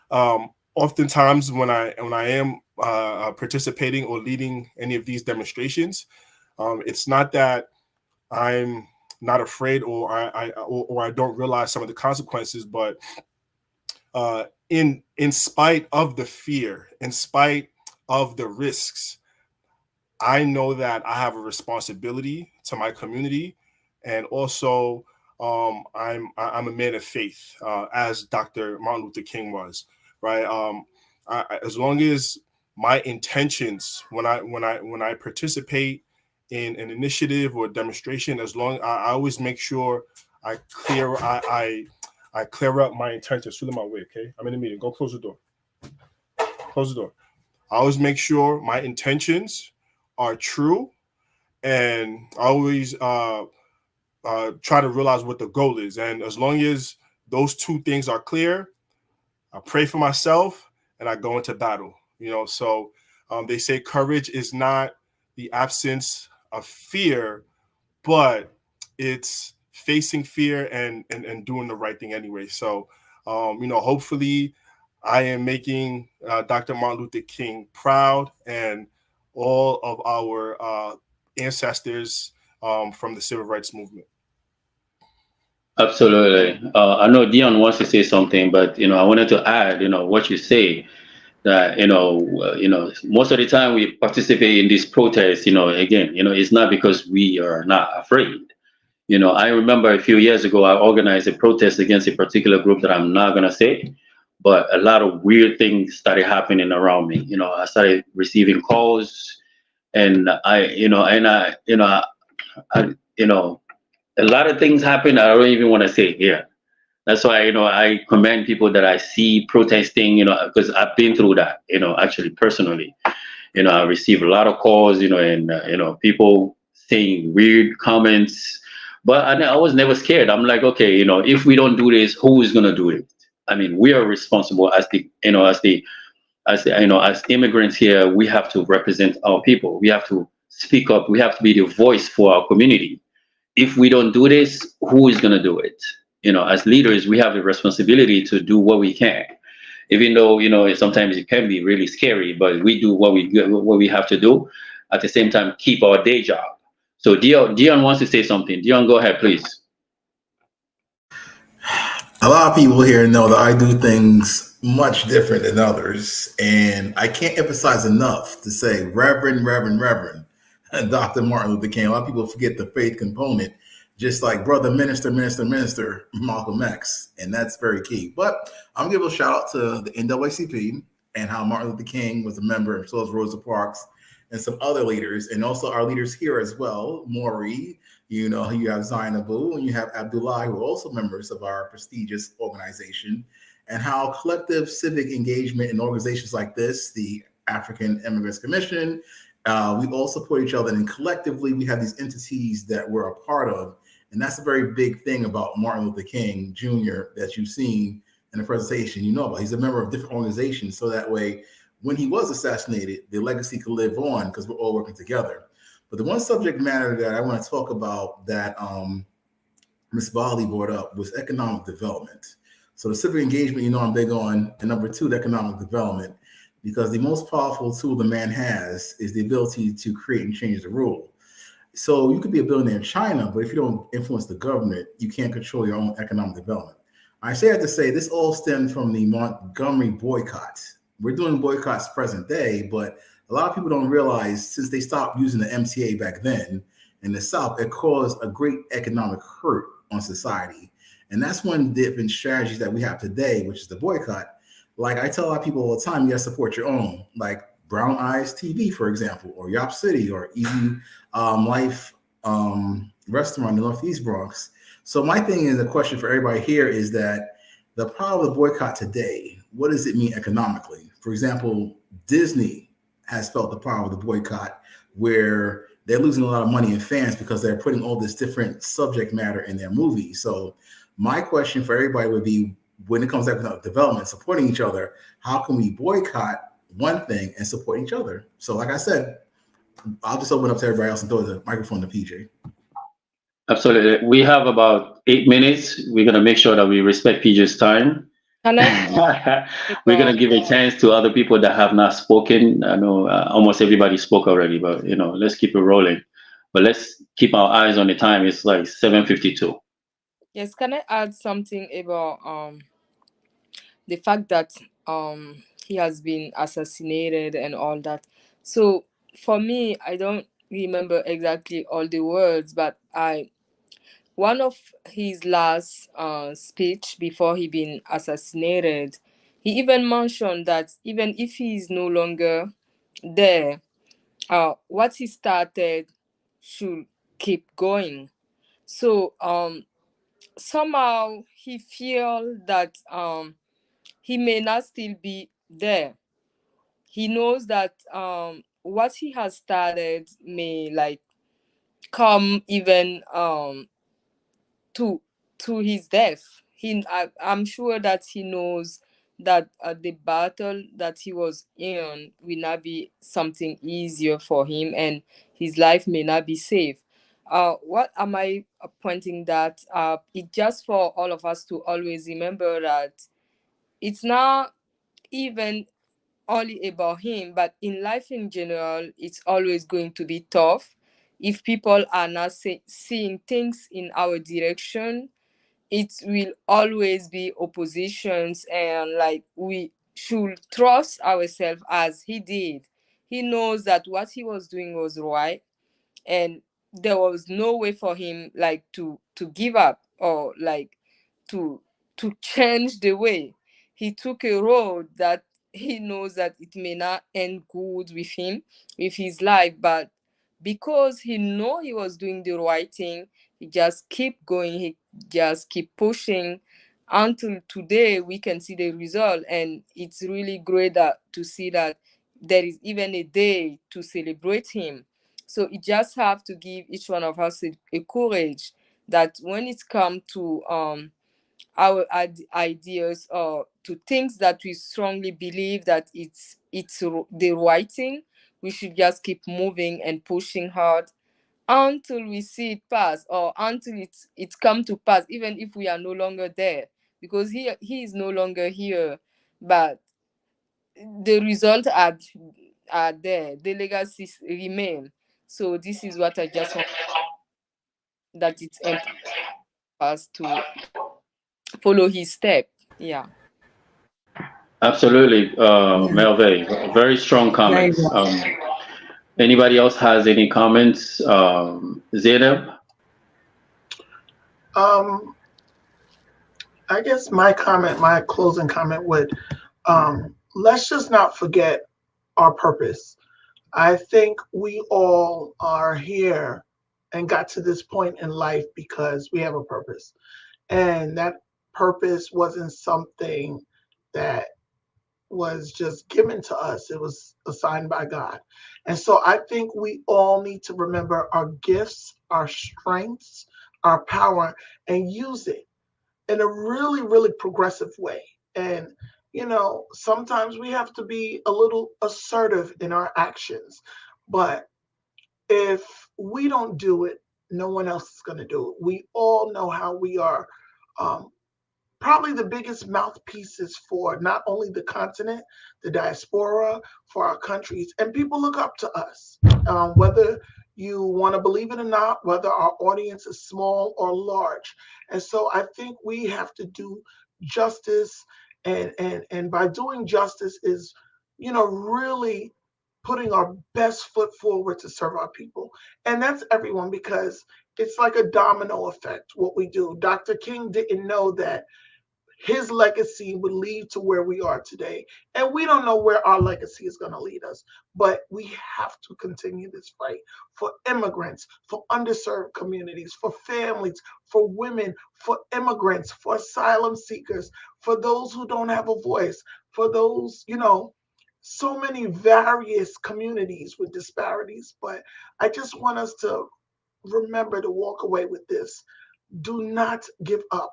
oftentimes when I am participating or leading any of these demonstrations, it's not that I'm not afraid or I don't realize some of the consequences, but in spite of the fear, in spite of the risks, I know that I have a responsibility to my community, and also I'm a man of faith, as Dr. Martin Luther King was, right? As long as my intentions when I participate in an initiative or a demonstration, as long I always make sure I clear up my intentions. Through my way, okay? I'm in a meeting. Go close the door. Close the door. I always make sure my intentions are true, and I always try to realize what the goal is. And as long as those two things are clear, I pray for myself and I go into battle. So they say courage is not the absence of fear, but it's facing fear and doing the right thing anyway. So, hopefully I am making Dr. Martin Luther King proud and all of our ancestors from the civil rights movement. Absolutely. I know Dion wants to say something, but I wanted to add, what you say, that most of the time we participate in these protests. Again, it's not because we are not afraid. I remember a few years ago I organized a protest against a particular group that I'm not gonna say, but a lot of weird things started happening around me. I started receiving calls, and a lot of things happen I don't even want to say here. That's why I commend people that I see protesting, because I've been through that, actually personally. I receive a lot of calls, and people saying weird comments, but I was never scared. I'm like, okay, if we don't do this, who is gonna do it? I mean, we are responsible as as immigrants here. We have to represent our people. We have to speak up. We have to be the voice for our community. If we don't do this, who is gonna do it? As leaders, we have the responsibility to do what we can, even though sometimes it can be really scary. But we do what we have to do. At the same time, keep our day job. So Dion wants to say something. Dion, go ahead, please. A lot of people here know that I do things much different than others, and I can't emphasize enough to say Reverend and Dr. Martin Luther King. A lot of people forget the faith component, just like brother minister Malcolm X, and that's very key. But I'm gonna give a shout out to the NAACP and how Martin Luther King was a member, as well as Rosa Parks and some other leaders, and also our leaders here as well. Maury, you have Zainabu, and you have Abdullah, who are also members of our prestigious organization, and how collective civic engagement in organizations like this, the African Immigrants Commission, we all support each other, and collectively we have these entities that we're a part of. And that's a very big thing about Martin Luther King Jr. that you've seen in the presentation. About he's a member of different organizations, so that way when he was assassinated, the legacy could live on because we're all working together. But the one subject matter that I want to talk about that Ms. Bali brought up was economic development. So the civic engagement, I'm big on, and number two, the economic development, because the most powerful tool the man has is the ability to create and change the rule. So you could be a billionaire in China, but if you don't influence the government, you can't control your own economic development. I say that to say this all stemmed from the Montgomery boycott. We're doing boycotts present day, but a lot of people don't realize since they stopped using the MTA back then in the South, it caused a great economic hurt on society. And that's one different strategies that we have today, which is the boycott. Like I tell a lot of people all the time, you gotta support your own, like Brown Eyez TV, for example, or Yop City, or Easy Life restaurant in the Northeast Bronx. So my thing is, a question for everybody here is that the power of the boycott today, what does it mean economically? For example, Disney has felt the power of the boycott, where they're losing a lot of money in fans because they're putting all this different subject matter in their movies. So my question for everybody would be, when it comes to economic development, supporting each other, how can we boycott one thing and support each other? So like I said, I'll just open up to everybody else and throw the microphone to PJ. Absolutely. We have about 8 minutes. We're gonna make sure that we respect PJ's time. Can We're gonna I? give a chance to other people that have not spoken. I know almost everybody spoke already, but let's keep it rolling. But let's keep our eyes on the time. It's like 7:52. Yes, can I add something about the fact that he has been assassinated and all that? So for me, I don't remember exactly all the words, but I one of his last speech before he been assassinated, he even mentioned that even if he is no longer there, what he started should keep going. So somehow he feel that he may not still be there. He knows that what he has started may like come even to his death. I'm sure that he knows that the battle that he was in will not be something easier for him, and his life may not be safe. What am I pointing that up? It's just for all of us to always remember that it's not even only about him, but in life in general, it's always going to be tough if people are not seeing things in our direction. It will always be oppositions, and like we should trust ourselves as he did. He knows that what he was doing was right, and there was no way for him like to give up or like to change the way. He took a road that he knows that it may not end good with him, with his life, but because he know he was doing the right thing, he just keep going, he just keep pushing until today we can see the result. And it's really great to see that there is even a day to celebrate him. So it just have to give each one of us a courage that when it comes to our ideas or to things that we strongly believe that it's the right thing, we should just keep moving and pushing hard until we see it pass, or until it's come to pass, even if we are no longer there, because he is no longer here, but the results are there, the legacies remain. So this is what I just want, that it's important for us to follow his step. Yeah. Absolutely, Yeah, Melve. Very strong very comments. well. Anybody else has any comments? Zainab? Um, I guess my closing comment would, let's just not forget our purpose. I think we all are here and got to this point in life because we have a purpose. And that purpose wasn't something that was just given to us, it was assigned by God. And so I think we all need to remember our gifts, our strengths, our power, and use it in a really, really progressive way. And, sometimes we have to be a little assertive in our actions. But if we don't do it, no one else is going to do it. We all know how we are um, probably the biggest mouthpieces for not only the continent, the diaspora, for our countries. And people look up to us, whether you want to believe it or not, whether our audience is small or large. And so I think we have to do justice. And by doing justice is, really putting our best foot forward to serve our people. And that's everyone, because it's like a domino effect, what we do. Dr. King didn't know that his legacy would lead to where we are today. And we don't know where our legacy is going to lead us, but we have to continue this fight for immigrants, for underserved communities, for families, for women, for immigrants, for asylum seekers, for those who don't have a voice, for those, so many various communities with disparities. But I just want us to remember to walk away with this. Do not give up.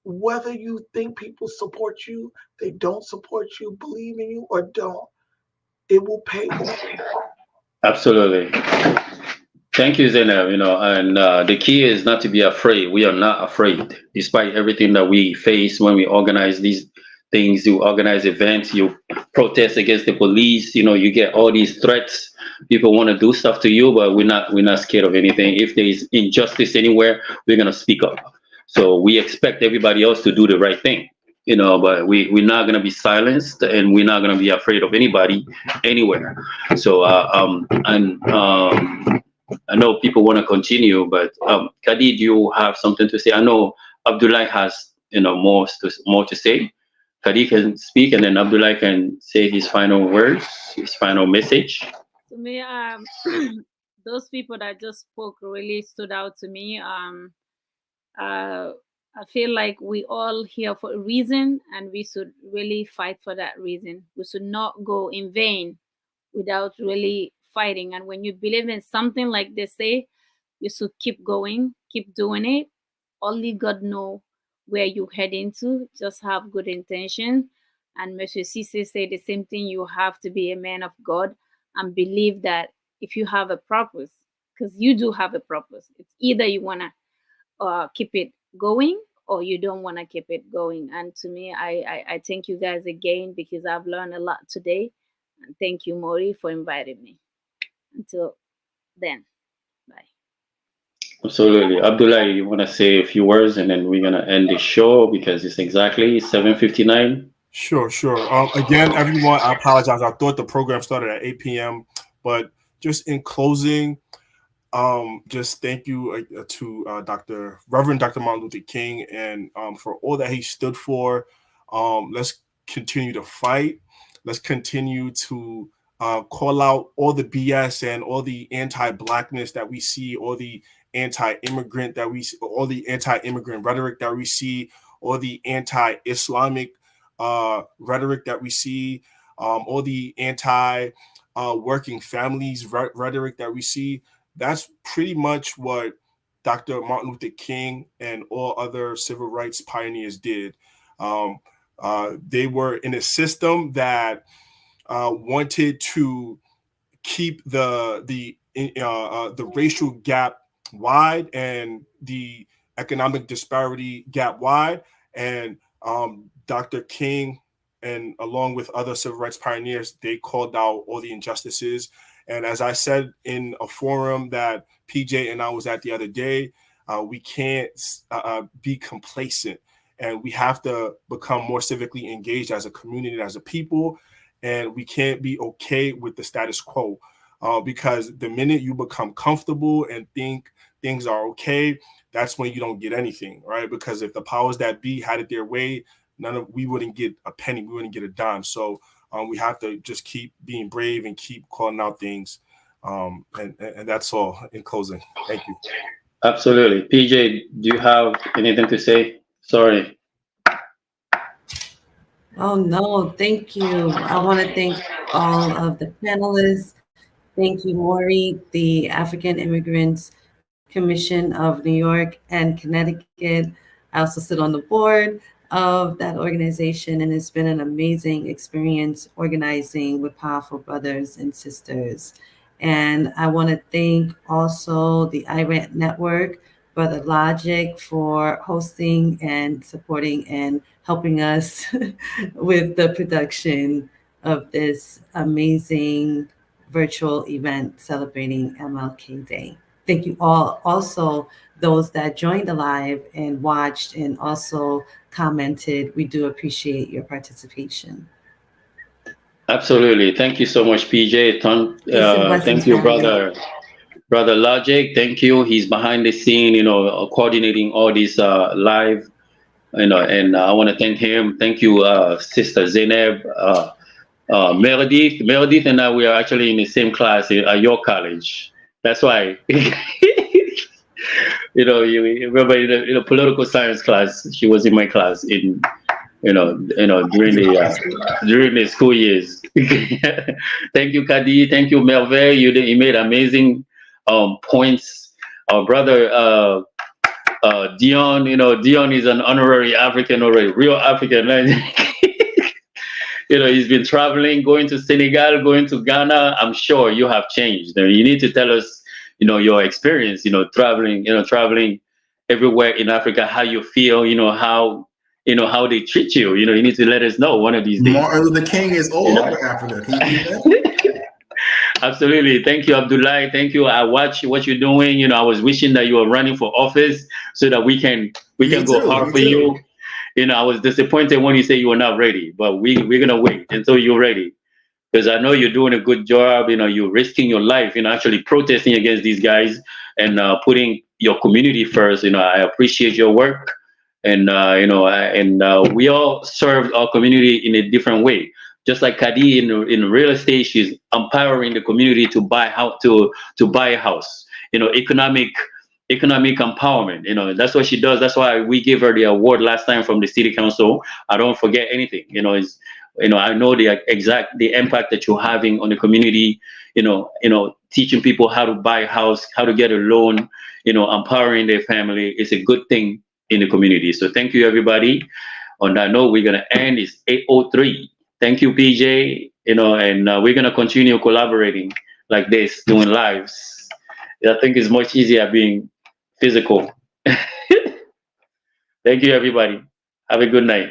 Whether you think people support you, they don't support you, believe in you, or don't, it will pay off. Absolutely. Thank you, Zainab. And the key is not to be afraid. We are not afraid, despite everything that we face when we organize these things. You organize events, you protest against the police. You get all these threats. People want to do stuff to you, but we're not scared of anything. If there is injustice anywhere, we're gonna speak up. So we expect everybody else to do the right thing. But we're not gonna be silenced, and we're not gonna be afraid of anybody anywhere. So and I know people want to continue, but Kadi, do you have something to say? I know Abdullah has more to say. Kadi can speak, and then Abdullah can say his final words, his final message. To me, those people that just spoke really stood out to me. I feel like we all here for a reason, and we should really fight for that reason. We should not go in vain without really fighting. And when you believe in something, like they say, you should keep going, keep doing it. Only God know where you head into. Just have good intention. And Monsieur Cisse say the same thing. You have to be a man of God and believe that if you have a purpose, because you do have a purpose, it's either you want to keep it going or you don't want to keep it going. And to me, I thank you guys again because I've learned a lot today. And thank you, Maury, for inviting me. Until then, bye. Absolutely. Abdullah, you want to say a few words, and then we're going to end the show because it's exactly 7:59. Sure. Again, everyone, I apologize. I thought the program started at 8 p.m., but just in closing, just thank you to Reverend Dr. Martin Luther King, and for all that he stood for. Let's continue to fight. Let's continue to call out all the BS and all the anti-blackness that we see, all the anti-immigrant that we see, all the anti-immigrant rhetoric that we see, all the anti-Islamic rhetoric that we see, all the anti-working families rhetoric that we see. That's pretty much what Dr. Martin Luther King and all other civil rights pioneers did. They were in a system that wanted to keep the racial gap wide and the economic disparity gap wide. And Dr. King, and along with other civil rights pioneers, they called out all the injustices. And as I said in a forum that PJ and I was at the other day, we can't be complacent, and we have to become more civically engaged as a community and as a people. And we can't be okay with the status quo, because the minute you become comfortable and think things are okay, that's when you don't get anything, right? Because if the powers that be had it their way, we wouldn't get a penny, we wouldn't get a dime. So we have to just keep being brave and keep calling out things. And that's all in closing. Thank you. Absolutely. PJ, do you have anything to say? Sorry. Oh, no, thank you. I want to thank all of the panelists. Thank you, Maury, the African Immigrants Commission of New York and Connecticut. I also sit on the board of that organization, and it's been an amazing experience organizing with powerful brothers and sisters. And I want to thank also the iRant Network, Brother Logic, for hosting and supporting and helping us with the production of this amazing virtual event celebrating MLK Day. Thank you all. Also, those that joined the live and watched and also commented, we do appreciate your participation. Absolutely. Thank you so much, PJ. Thank you, brother Logic. Thank you. He's behind the scene, coordinating all these live, and I want to thank him. Thank you, Sister Zainab, Meredith. Meredith and I, we are actually in the same class at your college. That's why, you remember in the political science class, she was in my class during the school years. Thank you, Kadi. Thank you, Merveille. You made amazing points. Our brother Dion, Dion is an honorary African already, real African. He's been traveling, going to Senegal, going to Ghana. I'm sure you have changed. You need to tell us, your experience, traveling everywhere in Africa, how you feel, how they treat you. You need to let us know one of these days. Martin Luther King is all over Africa. Can you believe that? Absolutely. Thank you, Abdullah. Thank you. I watch what you're doing. I was wishing that you were running for office so that we can go hard for you. I was disappointed when you say you were not ready, but we're gonna wait until you're ready, because I know you're doing a good job. You're risking your life, actually protesting against these guys and putting your community first. I appreciate your work, and we all serve our community in a different way. Just like Kadi in real estate, she's empowering the community to buy buy a house. Economic empowerment. That's what she does. That's why we gave her the award last time from the city council. I don't forget anything. I know the impact that you're having on the community. Teaching people how to buy a house, how to get a loan. Empowering their family is a good thing in the community. So thank you, everybody. On that note, we're gonna end. It's 8:03. Thank you, PJ. And we're gonna continue collaborating like this, doing lives. I think it's much easier being physical. Thank you, everybody. Have a good night.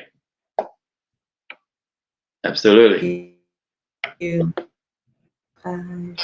Absolutely. Thank you. Bye.